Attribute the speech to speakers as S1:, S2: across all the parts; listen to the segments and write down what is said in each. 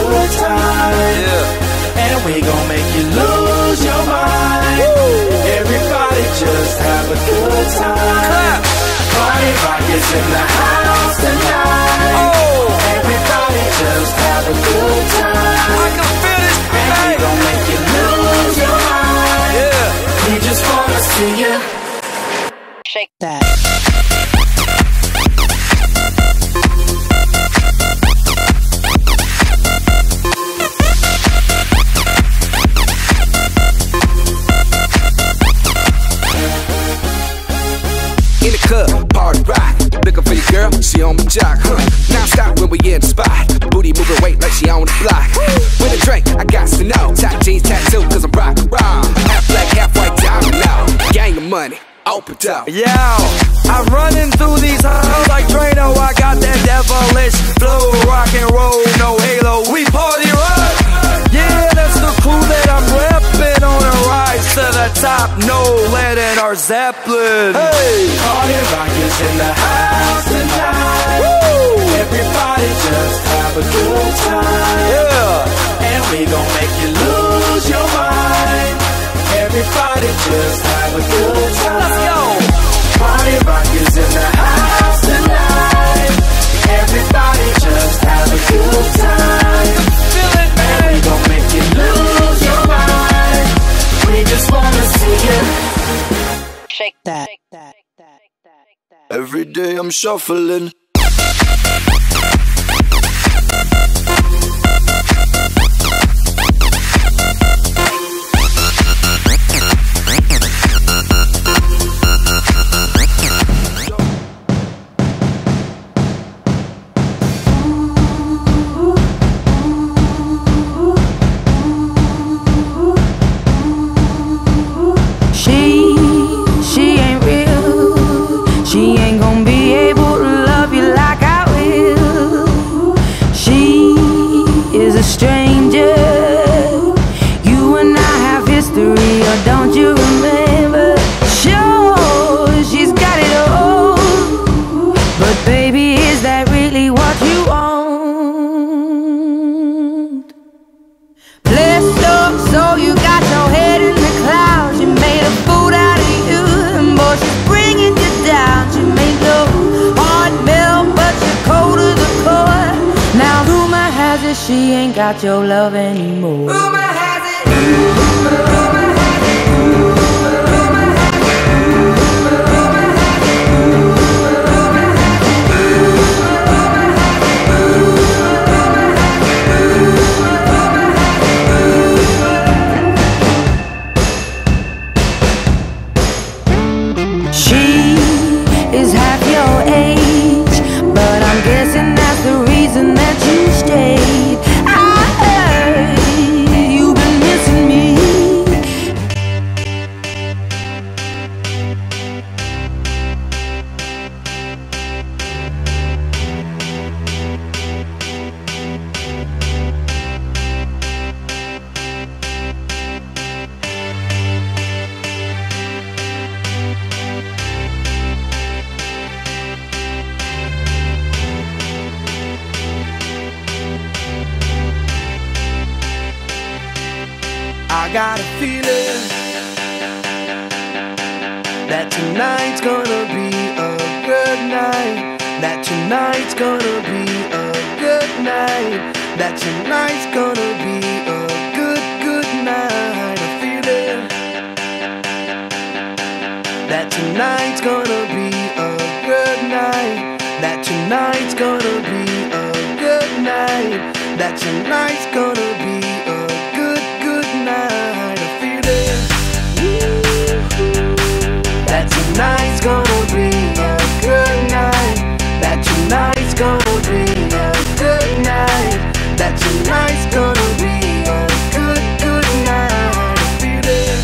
S1: good time. Yeah. And we gon' make you lose your mind. Woo. Everybody just have a good time. Clap. Party rock is in the house tonight. Oh. Everybody just have a good time. I can feel it. And we gon' make you lose your mind. Yeah. We just wanna see you
S2: shake that.
S3: In the club, party rock. Looking for your girl, she on my jock, Now stop when we in the spot. Booty moving weight like she on the block. With a drink, I got to know. Top jeans tattoo, cause I'm rock and roll. Half black, half white, diamond now. Gang of money, open up.
S4: Yo, I'm running through these halls like Drano. I got that devilish flow. Rock and roll, no halo. We party rock. Yeah, that's the crew that I'm reppin' on a rise to the top. No lead in our Zeppelin. Hey,
S1: party rock is in the house tonight. Woo! Everybody just have a good time.
S4: Yeah,
S1: and we gon' make you lose your mind. Everybody just have a good time.
S4: Let's go.
S1: Party rock is in the house tonight. Everybody just have a good time.
S4: Feel it, man.
S1: And we gon' make you lose your mind. We just wanna see you
S2: shake that.
S3: Every day I'm shuffling.
S5: She ain't real. She ain't gonna be able to love you like I will. She is a stranger. You and I have history, or don't you remember? Sure, she's got it all, but baby, is that really what you want? Blessed up, so you got your head in the clouds. You made a fool out of you, and boy, she's bringing you down. She made your heart melt, but you're cold to the core. Now rumor has it she ain't got your love anymore. Rumor has it. Rumor has it. She is half your age, but I'm guessing that's the reason that you stayed. I heard you've been missing me.
S4: I got a feeling that tonight's gonna be a good night. That tonight's gonna be a good night. That tonight's gonna be a good night. A feeling that tonight's gonna be a good night. That tonight's gonna be a good night. That tonight's gonna be a good night. A feeling that tonight's gonna be a good night. That tonight's gonna be a good night. That tonight's gonna be a good night. A feeling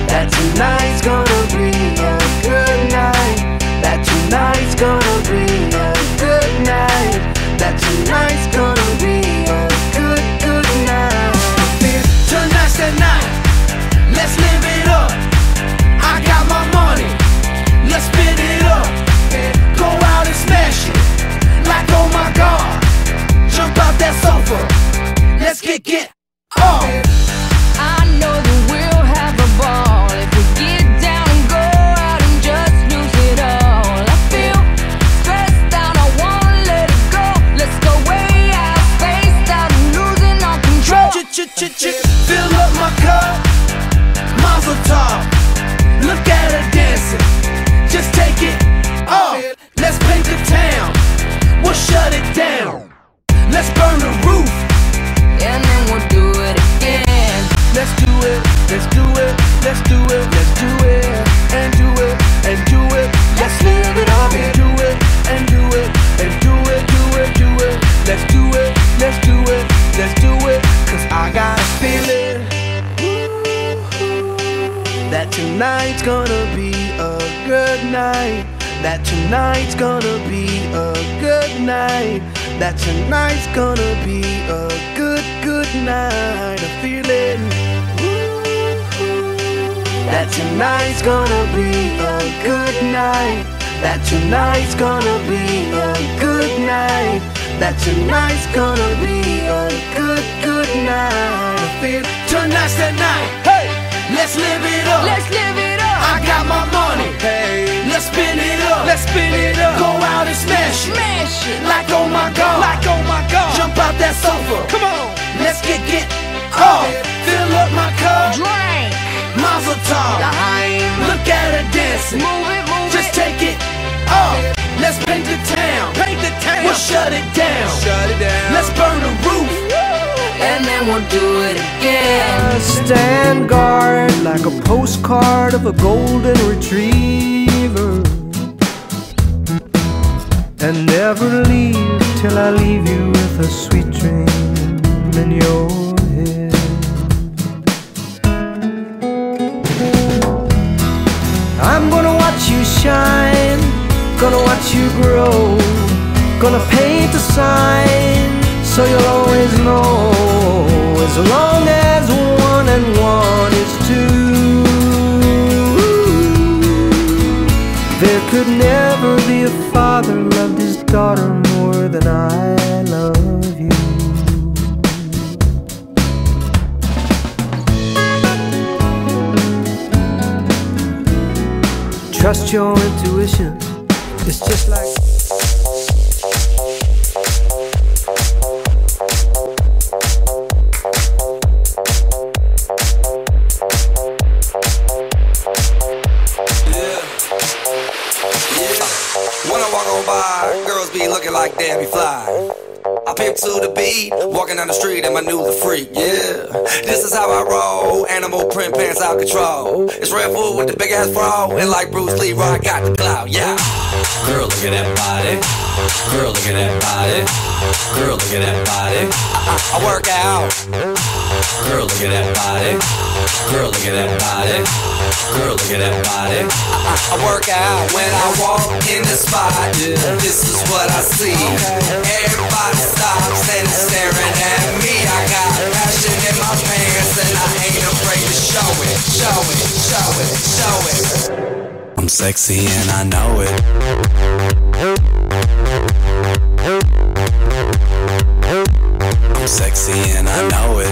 S4: that tonight's gonna be a good night. That tonight's gonna be a good night. That tonight's gonna be a good night. Tonight's the night. Let's live it up. I got my money. Let's spin it up. Go out and spend.
S1: shut it down. Let's burn the roof,
S5: and then we'll do it again.
S1: let's do it, let's do it, let's do it, let's do it, and do it, and do it. Let's live it up and do it, and do it, and do it, do it, do it. Let's do it, let's do it, let's do it. Cause I got a feeling that tonight's gonna be a good night. That tonight's gonna be a good night. That tonight's gonna be a good, good night. A feeling that tonight's gonna be a good night. That tonight's gonna be a good night. That tonight's gonna be a good, good night. I feel tonight's the night. Hey, let's live it up.
S5: Let's live it up.
S1: I got my money. Hey, let's spin it up. Let's spin it up. Go out and smash it.
S5: Smash it.
S1: Like oh my god. Like oh my god. Jump out that sofa. Come on. Let's get off. Fill up my cup.
S5: Drink.
S1: Mazel tov.
S5: Daheim.
S1: Look at her dancing.
S5: Move it, move
S1: Just
S5: it.
S1: take it off. Let's paint the town. Paint the town. We'll shut it down. Shut it down. Let's burn the roof.
S5: And then we'll do it again.
S4: Stand guard like a postcard of a golden retriever, and never leave till I leave you with a sweet dream in your head. I'm gonna watch you shine, gonna watch you grow, gonna paint a sign so you'll always know, as long as 1 and 1 is 2. There could never be a father loved his daughter more than I love you. Trust your intuition, it's just like
S3: When I walk on by, girls be looking like Debbie Fly. I pimp to the beat, walking down the street and my new the freak, yeah. This is how I roll, animal print pants out control. It's Red Food with the big ass fro, and like Bruce Lee, I got the clout, yeah. Girl, look at that body. Girl, look at that body. Girl, look at that body. I work out. Girl, look at that body. Girl, look at that body. Girl, look at that body. I work out when I walk in the spot. This is what I see. Everybody stops and is staring at me. I got passion in my pants and I ain't afraid to show it. Show it, show it, show it. I'm sexy and I know it. I'm sexy and I know it.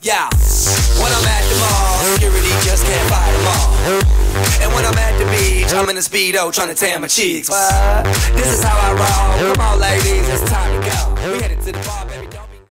S3: Yeah, when I'm at the mall, security just can't fight them all. And when I'm at the beach, I'm in a Speedo trying to tan my cheeks. This is how I roll. Come on ladies, it's time to go. We headed to the bar, baby.